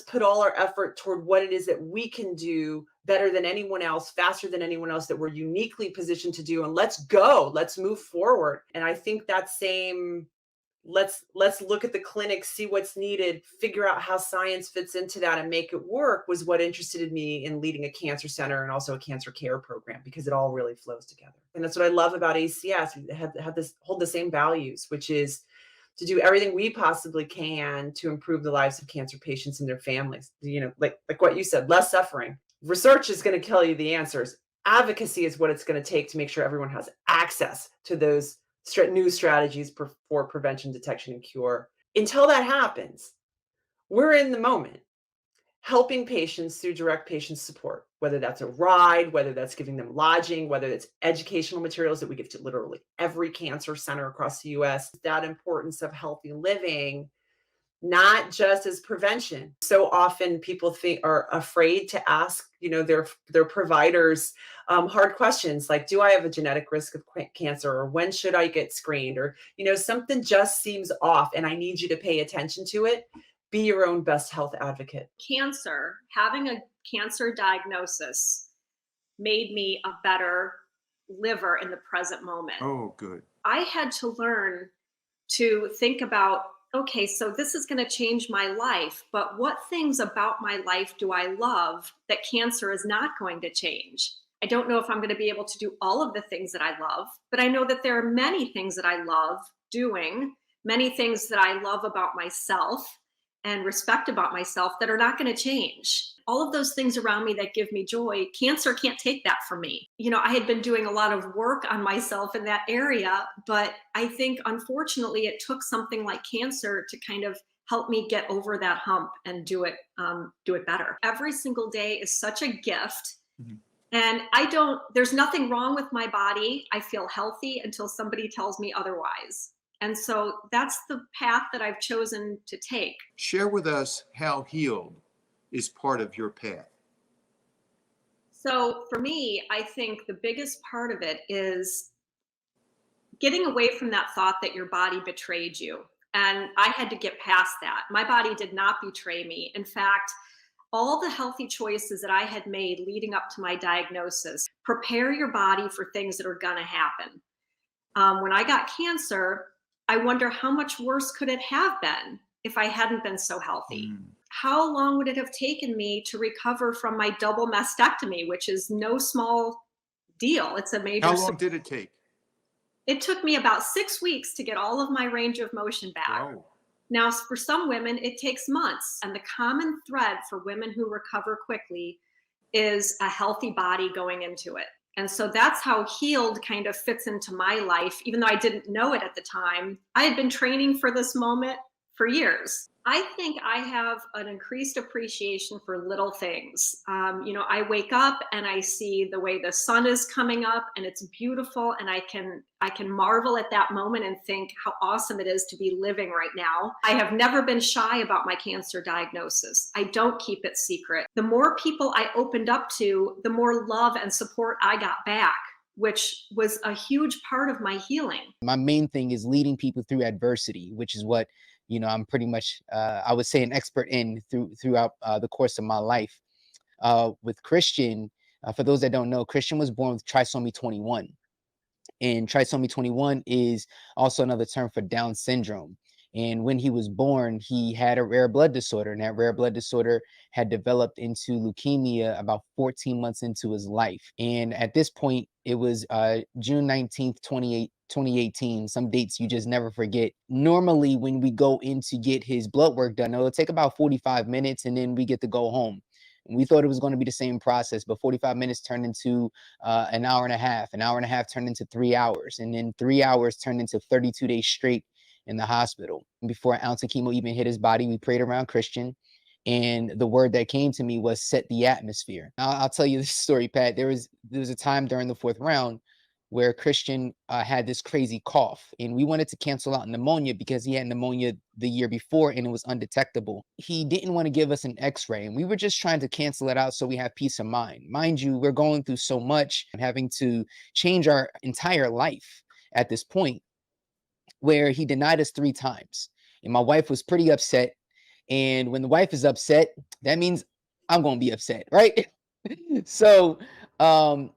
put all our effort toward what it is that we can do better than anyone else, faster than anyone else, that we're uniquely positioned to do. And let's go, let's move forward. And I think that same, let's look at the clinic, see what's needed, figure out how science fits into that and make it work, was what interested me in leading a cancer center and also a cancer care program, because it all really flows together. And that's what I love about ACS. We hold the same values, which is to do everything we possibly can to improve the lives of cancer patients and their families. You know, like what you said, less suffering. Research is going to tell you the answers. Advocacy is what it's going to take to make sure everyone has access to those new strategies for prevention, detection, and cure. Until that happens, we're in the moment, helping patients through direct patient support, whether that's a ride, whether that's giving them lodging, whether it's educational materials that we give to literally every cancer center across the US. That importance of healthy living, not just as prevention. So often people are afraid to ask, their providers hard questions like, do I have a genetic risk of cancer? Or when should I get screened? Or, something just seems off and I need you to pay attention to it. Be your own best health advocate. Cancer, having a cancer diagnosis made me a better liver in the present moment. Oh, good. I had to learn to think about, okay, so this is going to change my life, but what things about my life do I love that cancer is not going to change? I don't know if I'm going to be able to do all of the things that I love, but I know that there are many things that I love doing, many things that I love about myself and respect about myself that are not going to change. All of those things around me that give me joy, cancer can't take that from me. I had been doing a lot of work on myself in that area, but I think unfortunately it took something like cancer to kind of help me get over that hump and do it better. Every single day is such a gift. Mm-hmm. And there's nothing wrong with my body. I feel healthy until somebody tells me otherwise. And so that's the path that I've chosen to take. Share with us how HEALED is part of your path. So for me, I think the biggest part of it is getting away from that thought that your body betrayed you. And I had to get past that. My body did not betray me. In fact, all the healthy choices that I had made leading up to my diagnosis, prepare your body for things that are going to happen. When I got cancer, I wonder how much worse could it have been if I hadn't been so healthy? How long would it have taken me to recover from my double mastectomy, which is no small deal? It's a major. How long did it take? It took me about 6 weeks to get all of my range of motion back. Wow. Now, for some women, it takes months. And the common thread for women who recover quickly is a healthy body going into it. And so that's how HEALED kind of fits into my life. Even though I didn't know it at the time, I had been training for this moment for years. I think I have an increased appreciation for little things. I wake up and I see the way the sun is coming up and it's beautiful. And I can marvel at that moment and think how awesome it is to be living right now. I have never been shy about my cancer diagnosis. I don't keep it secret. The more people I opened up to, the more love and support I got back, which was a huge part of my healing. My main thing is leading people through adversity, which is what I'm pretty much, I would say, an expert in throughout the course of my life. With Christian, for those that don't know, Christian was born with trisomy 21. And trisomy 21 is also another term for Down syndrome. And when he was born, he had a rare blood disorder. And that rare blood disorder had developed into leukemia about 14 months into his life. And at this point, it was June 19th, 2018, some dates you just never forget. Normally, when we go in to get his blood work done, it'll take about 45 minutes and then we get to go home. And we thought it was going to be the same process, but 45 minutes turned into an hour and a half. An hour and a half turned into 3 hours. And then 3 hours turned into 32 days straight in the hospital. And before an ounce of chemo even hit his body, we prayed around Christian. And the word that came to me was set the atmosphere. I'll tell you this story, Pat. There was a time during the 4th round where Christian had this crazy cough, and we wanted to cancel out pneumonia because he had pneumonia the year before and it was undetectable. He didn't want to give us an x-ray, and we were just trying to cancel it out so we have peace of mind. Mind you, we're going through so much and having to change our entire life at this point, where he denied us 3 times. And my wife was pretty upset. And when the wife is upset, that means I'm going to be upset, right? So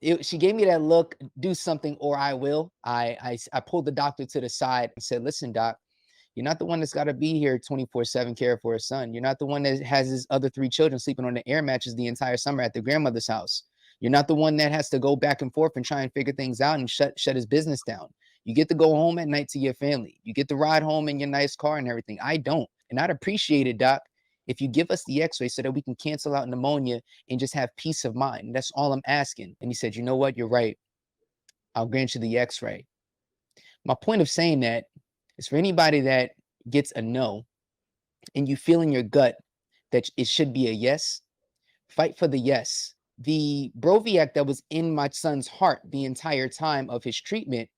she gave me that look, do something or I will. I pulled the doctor to the side and said, listen, doc, you're not the one that's got to be here 24/7 care for his son. You're not the one that has his other 3 children sleeping on the air mattress the entire summer at the grandmother's house. You're not the one that has to go back and forth and try and figure things out and shut his business down. You get to go home at night to your family. You get to ride home in your nice car and everything. I don't. And I'd appreciate it, doc, if you give us the x-ray so that we can cancel out pneumonia and just have peace of mind. That's all I'm asking. And he said, you know what? You're right. I'll grant you the x-ray. My point of saying that is for anybody that gets a no and you feel in your gut that it should be a yes, fight for the yes. The Broviac that was in my son's heart the entire time of his treatment,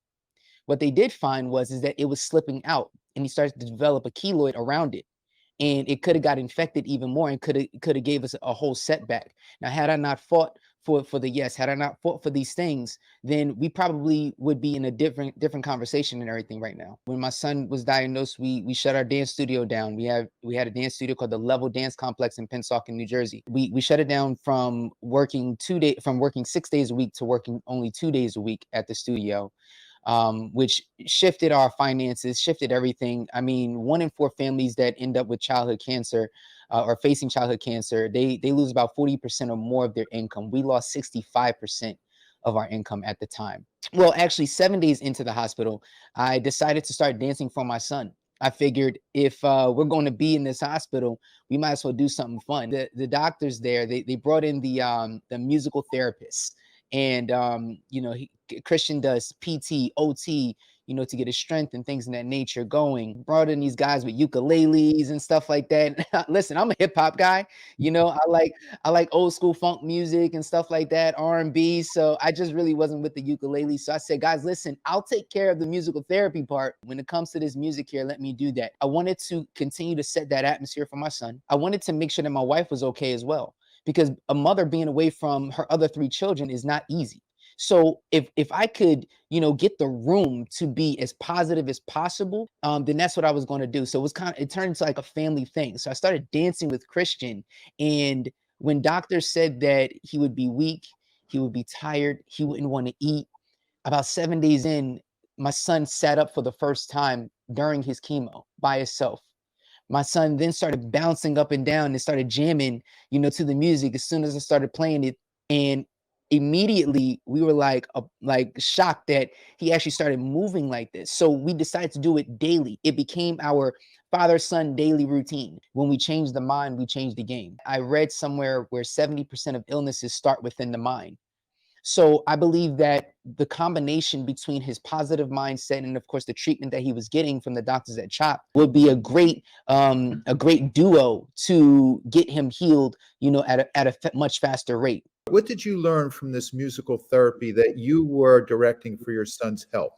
what they did find is that it was slipping out and he started to develop a keloid around it. And it could have got infected even more and could have gave us a whole setback. Now, had I not fought for the yes, had I not fought for these things, then we probably would be in a different conversation and everything right now. When my son was diagnosed, we shut our dance studio down. We had a dance studio called the Level Dance Complex in Pennsauken, New Jersey. We shut it down from working 6 days a week to working only 2 days a week at the studio. Which shifted our finances, shifted everything. I mean, 1 in 4 families that end up with childhood cancer or facing childhood cancer, they lose about 40% or more of their income. We lost 65% of our income at the time. Well, actually, 7 days into the hospital, I decided to start dancing for my son. I figured if we're going to be in this hospital, we might as well do something fun. The doctors there, they brought in the musical therapists. And, Christian does PT, OT, to get his strength and things in that nature going. Brought in these guys with ukuleles and stuff like that. Listen, I'm a hip hop guy. I like old school funk music and stuff like that, R&B. So I just really wasn't with the ukulele. So I said, guys, listen, I'll take care of the musical therapy part. When it comes to this music here, let me do that. I wanted to continue to set that atmosphere for my son. I wanted to make sure that my wife was okay as well, because a mother being away from her other 3 children is not easy. So if I could, get the room to be as positive as possible, then that's what I was going to do. So it turned into like a family thing. So I started dancing with Christian. And when doctors said that he would be weak, he would be tired, he wouldn't want to eat, about 7 days in, my son sat up for the first time during his chemo by himself. My son then started bouncing up and down and started jamming, to the music as soon as I started playing it. And immediately we were like shocked that he actually started moving like this. So we decided to do it daily. It became our father-son daily routine. When we changed the mind, we changed the game. I read somewhere where 70% of illnesses start within the mind. So I believe that the combination between his positive mindset and, of course, the treatment that he was getting from the doctors at CHOP would be a great duo to get him healed, at a much faster rate. What did you learn from this musical therapy that you were directing for your son's health?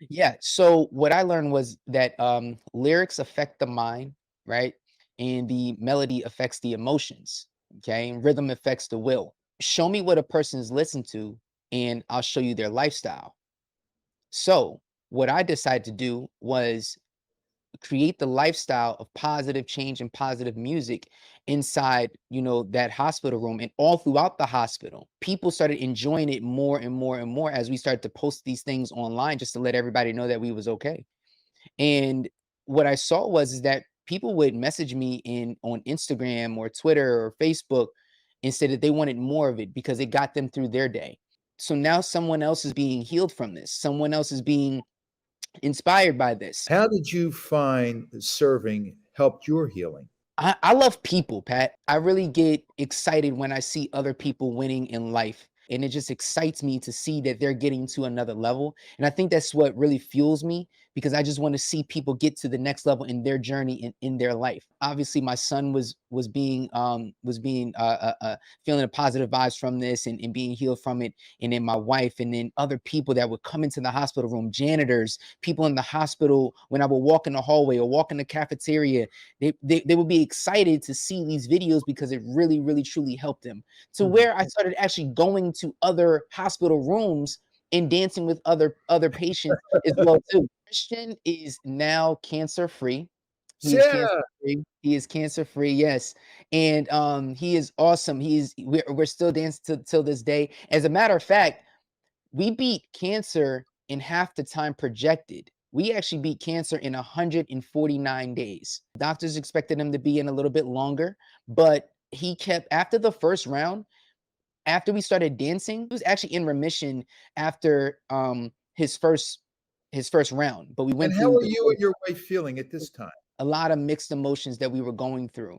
Yeah. So what I learned was that lyrics affect the mind, right? And the melody affects the emotions. Okay. And rhythm affects the will. Show me what a person's listened to, and I'll show you their lifestyle. So what I decided to do was create the lifestyle of positive change and positive music inside, that hospital room and all throughout the hospital. People started enjoying it more and more and more as we started to post these things online just to let everybody know that we was okay. And what I saw is that people would message me on Instagram or Twitter or Facebook and say that they wanted more of it because it got them through their day. So now someone else is being healed from this. Someone else is being inspired by this. How did you find serving helped your healing? I love people, Pat. I really get excited when I see other people winning in life. And it just excites me to see that they're getting to another level. And I think that's what really fuels me, because I just want to see people get to the next level in their journey in their life. Obviously, my son was feeling a positive vibes from this and being healed from it. And then my wife, and then other people that would come into the hospital room, janitors, people in the hospital, when I would walk in the hallway or walk in the cafeteria, they would be excited to see these videos because it really, really, truly helped them. To where I started actually going to other hospital rooms and dancing with other patients as well too. Christian is now cancer free. He is cancer free. He is cancer free. Yes, and he is awesome. We're still dancing till this day. As a matter of fact, we beat cancer in half the time projected. We actually beat cancer in 149 days. Doctors expected him to be in a little bit longer, but he kept, after the first round, after we started dancing, he was actually in remission after his first round. But we went And through. how are you and your wife feeling at this time? A lot of mixed emotions that we were going through.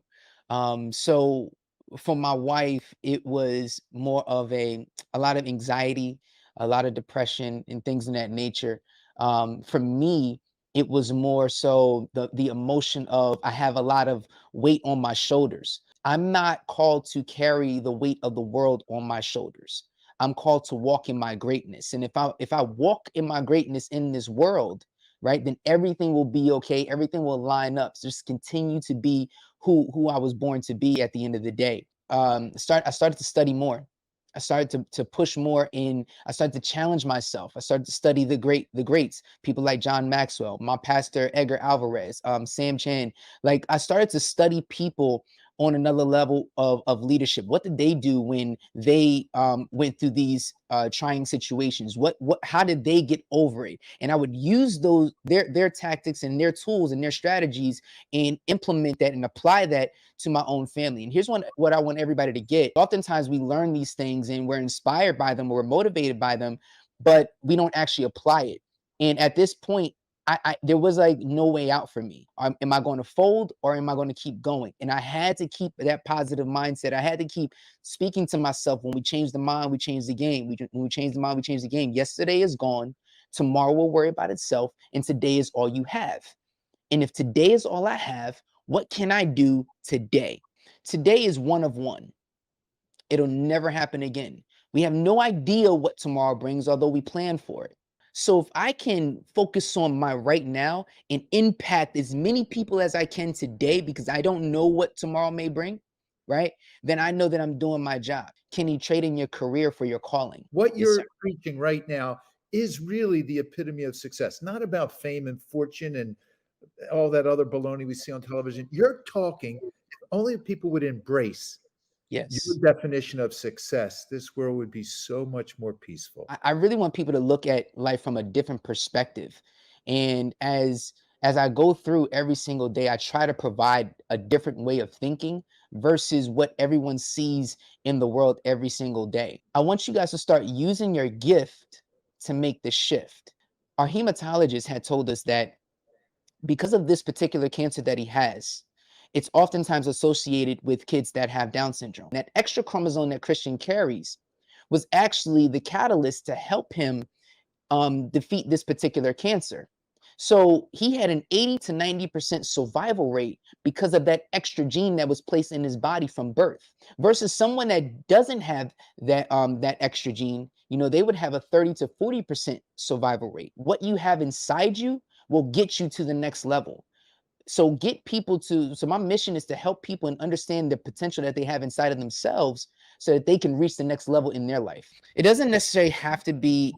So for my wife, it was more of a lot of anxiety, a lot of depression, and things in that nature. For me, it was more so the emotion of, I have a lot of weight on my shoulders. I'm not called to carry the weight of the world on my shoulders. I'm called to walk in my greatness. And if I walk in my greatness in this world, right, then everything will be okay. Everything will line up. So just continue to be who I was born to be at the end of the day. I started to study more. I started to push more in. I started to challenge myself. I started to study the greats, people like John Maxwell, my pastor Edgar Alvarez, Sam Chan. Like, I started to study people on another level of leadership. What did they do when they went through these trying situations? How did they get over it? And I would use their tactics and their tools and their strategies and implement that and apply that to my own family. And here's what I want everybody to get. Oftentimes we learn these things and we're inspired by them, or we're motivated by them, but we don't actually apply it. And at this point, there was like no way out for me. Am I going to fold, or am I going to keep going? And I had to keep that positive mindset. I had to keep speaking to myself. When we change the mind, we change the game. When we change the mind, we change the game. Yesterday is gone. Tomorrow will worry about itself. And today is all you have. And if today is all I have, what can I do today? Today is one of one. It'll never happen again. We have no idea what tomorrow brings, although we plan for it. So if I can focus on my right now and impact as many people as I can today, because I don't know what tomorrow may bring, right? Then I know that I'm doing my job. Kenny, trading your career for your calling. What you're preaching right now is really the epitome of success, not about fame and fortune and all that other baloney we see on television. You're talking, if only people would embrace your definition of success, this world would be so much more peaceful. I really want people to look at life from a different perspective. And as I go through every single day, I try to provide a different way of thinking versus what everyone sees in the world every single day. I want you guys to start using your gift to make the shift. Our hematologist had told us that because of this particular cancer that he has, it's oftentimes associated with kids that have Down syndrome. That extra chromosome that Christian carries was actually the catalyst to help him defeat this particular cancer. So he had an 80 to 90% survival rate because of that extra gene that was placed in his body from birth, versus someone that doesn't have that extra gene. You know, they would have a 30 to 40% survival rate. What you have inside you will get you to the next level. So my mission is to help people and understand the potential that they have inside of themselves so that they can reach the next level in their life. It doesn't necessarily have to be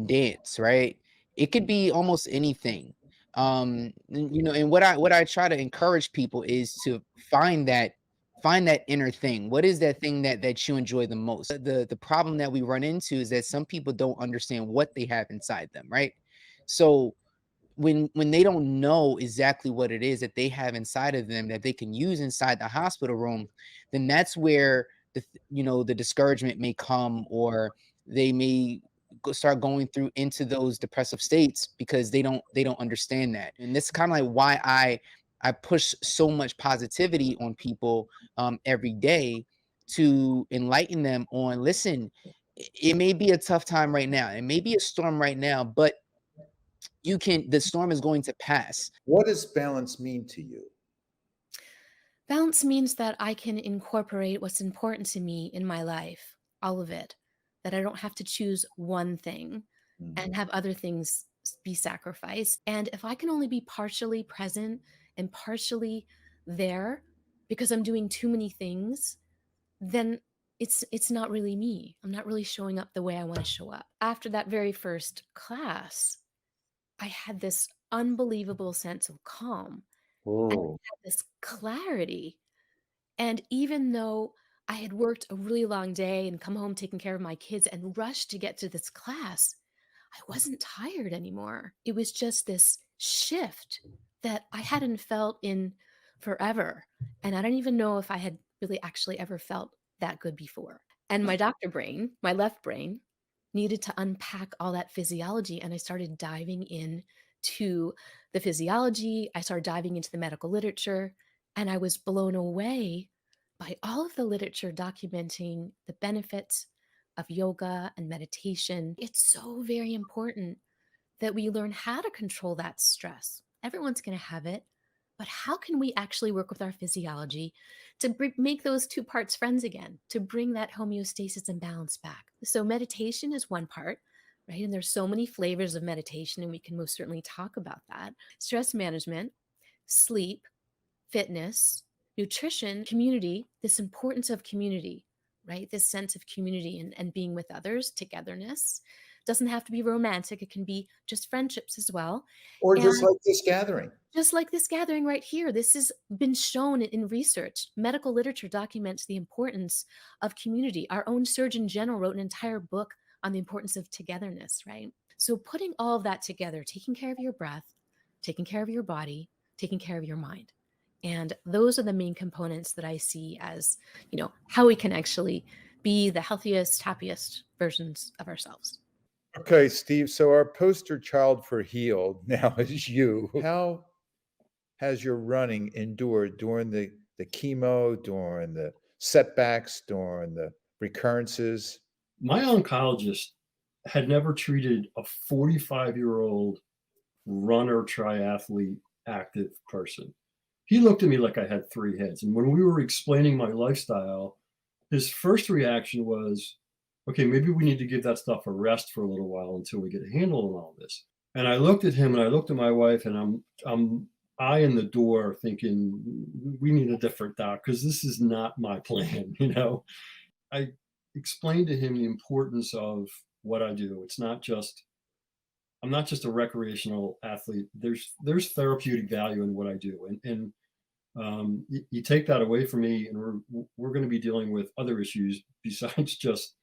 dance, right? It could be almost anything. You know, and what I try to encourage people is to find that inner thing. What is that thing that you enjoy the most? The problem that we run into is that some people don't understand what they have inside them, right? So when they don't know exactly what it is that they have inside of them that they can use inside the hospital room, then that's where the discouragement may come, or they may start going through into those depressive states because they don't understand that. And this is kind of like why I push so much positivity on people every day, to enlighten them on, listen, it may be a tough time right now, it may be a storm right now, but the storm is going to pass. What does balance mean to you? Balance means that I can incorporate what's important to me in my life, all of it, that I don't have to choose one thing and have other things be sacrificed. And if I can only be partially present and partially there because I'm doing too many things, then it's not really me. I'm not really showing up the way I want to show up. After that very first class, I had this unbelievable sense of calm. And I had this clarity. And even though I had worked a really long day and come home taking care of my kids and rushed to get to this class, I wasn't tired anymore. It was just this shift that I hadn't felt in forever. And I don't even know if I had really actually ever felt that good before. And my doctor brain, my left brain, needed to unpack all that physiology. And I started diving in to the physiology. I started diving into the medical literature, and I was blown away by all of the literature documenting the benefits of yoga and meditation. It's so very important that we learn how to control that stress. Everyone's going to have it, but how can we actually work with our physiology to make those two parts friends again, to bring that homeostasis and balance back? So meditation is one part, right? And there's so many flavors of meditation, and we can most certainly talk about that. Stress management, sleep, fitness, nutrition, community, this importance of community, right? This sense of community and being with others, togetherness. Doesn't have to be romantic. It can be just friendships as well. Or just like this gathering. Just like this gathering right here. This has been shown in research. Medical literature documents the importance of community. Our own Surgeon General wrote an entire book on the importance of togetherness, right? So putting all of that together, taking care of your breath, taking care of your body, taking care of your mind. And those are the main components that I see as, how we can actually be the healthiest, happiest versions of ourselves. Okay, Steve. So our poster child for HEALED now is you. How has your running endured during the chemo, during the setbacks, during the recurrences? My oncologist had never treated a 45-year-old runner, triathlete, active person. He looked at me like I had three heads. And when we were explaining my lifestyle, his first reaction was, okay, maybe we need to give that stuff a rest for a little while until we get a handle on all this. And I looked at him and I looked at my wife, and I'm eyeing the door thinking, we need a different doc, because this is not my plan, I explained to him the importance of what I do. I'm not just a recreational athlete. There's therapeutic value in what I do. And you take that away from me, and we're going to be dealing with other issues besides just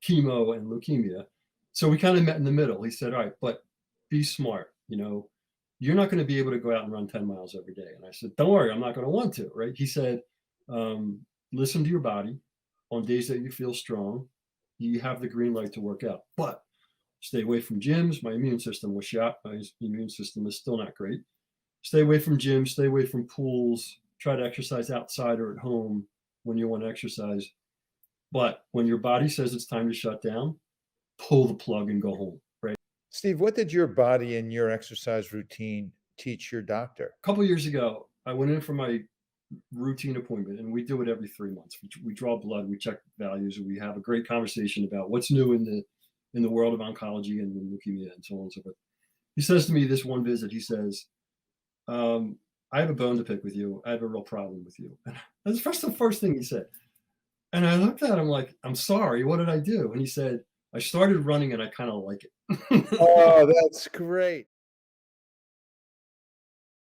chemo and leukemia. So we kind of met in the middle. He said, all right, but be smart. You're not going to be able to go out and run 10 miles every day. And I said, don't worry, I'm not going to want to, right? He said, listen to your body. On days that you feel strong, you have the green light to work out, but stay away from gyms. My immune system was shot. My immune system is still not great. Stay away from gyms, stay away from pools, try to exercise outside or at home when you want to exercise. But when your body says it's time to shut down, pull the plug and go home, right? Steve, what did your body and your exercise routine teach your doctor? A couple of years ago, I went in for my routine appointment, and we do it every 3 months. We draw blood, we check values, and we have a great conversation about what's new in the world of oncology and leukemia and so on and so forth. He says to me this one visit, he says, I have a bone to pick with you. I have a real problem with you. And that's the first thing he said. And I looked at him like, I'm sorry, what did I do? And he said, I started running and I kind of like it. Oh, that's great.